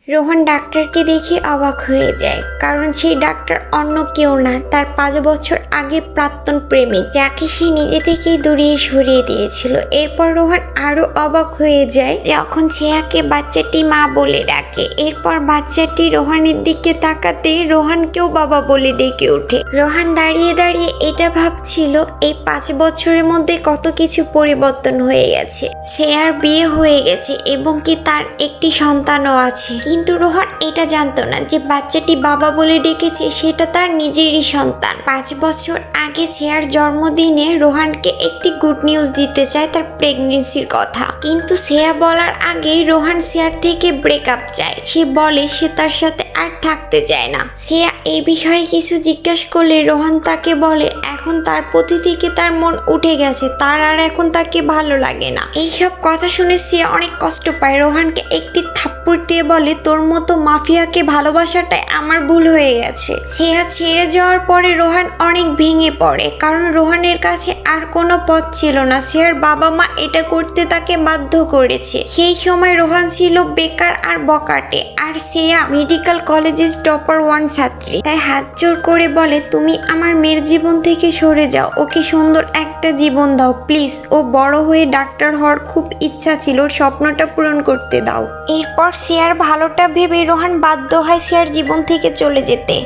রোহন ডাক্তারকে দেখে অবাক হয়ে যায়, কারণ সেই ডাক্তার অন্য কেউ না, তার 5 বছর আগে প্রাক্তন প্রেমিক, যাকে সে নিজে থেকেই দূরিয়ে সরিয়ে দিয়েছিল। এরপর রোহন আরো অবাক হয়ে যায় যখন ছেয়াকে বাচ্চাটি মা বলে ডাকে। এরপর বাচ্চাটি রোহানের দিকে তাকাতে রোহানকেও বাবা বলে ডেকে ওঠে। রোহান দাঁড়িয়ে দাঁড়িয়ে এটা ভাবছিল এই 5 বছরের মধ্যে কত কিছু পরিবর্তন হয়ে গেছে। ছেয়ার বিয়ে হয়ে গেছে এবং কি তার একটি সন্তানও আছে, কিন্তু রোহান এটা জানতো না যে বাচ্চাটি বাবা বলে ডেকেছে সেটা তার নিজেরই সন্তান। 5 বছর আগে ছেয়ার জন্মদিনে রোহানকে একটি গুড নিউজ দিতে চায়, তার প্রেগনেন্সির কথা, কিন্তু ছেয়া বলার আগেই রোহান ছেয়ার থেকে ব্রেকআপ চায়। সে বলে সে তার সাথে আর থাকতে চায় না। ছেয়া এই বিষয়ে কিছু জিজ্ঞাসা করলে রোহান তাকে বলে এখন তার প্রতি থেকে তার মন উঠে গেছে, তার আর এখন তাকে ভালো লাগে না। এইসব কথা শুনে ছেয়া অনেক কষ্ট পায়। রোহানকে একটি থাপ্পড় দিয়ে বলে তোর মতো মাফিয়াকে ভালোবাসাটাই আমার ভুল হয়ে গেছে। ছেয়া ছেড়ে যাওয়ার পরে রোহান অনেক ভেঙে পড়ে, কারণ রোহানের কাছে আর কোনো পথ ছিল না। ছেয়ার বাবা মা এটা করতে তাকে বাধ্য করেছে। সেই সময় রোহান ছিল বেকার আর বকাটে, আর ছেয়া মেডিকেল কলেজের টপার 1 ছাত্রী। তাই হাত জোর করে বলে তুমি আমার মেয়ের জীবন থেকে সরে যাও, ওকে সুন্দর একটা জীবন দাও প্লিজ। ও বড় হয়ে ডাক্তার হওয়ার খুব ইচ্ছা ছিল, ওর স্বপ্নটা পূরণ করতে দাও। এরপর ছেয়ার ভালোটা ভেবে রোহান বাধ্য হয় ছেয়ার জীবন থেকে চলে যেতে।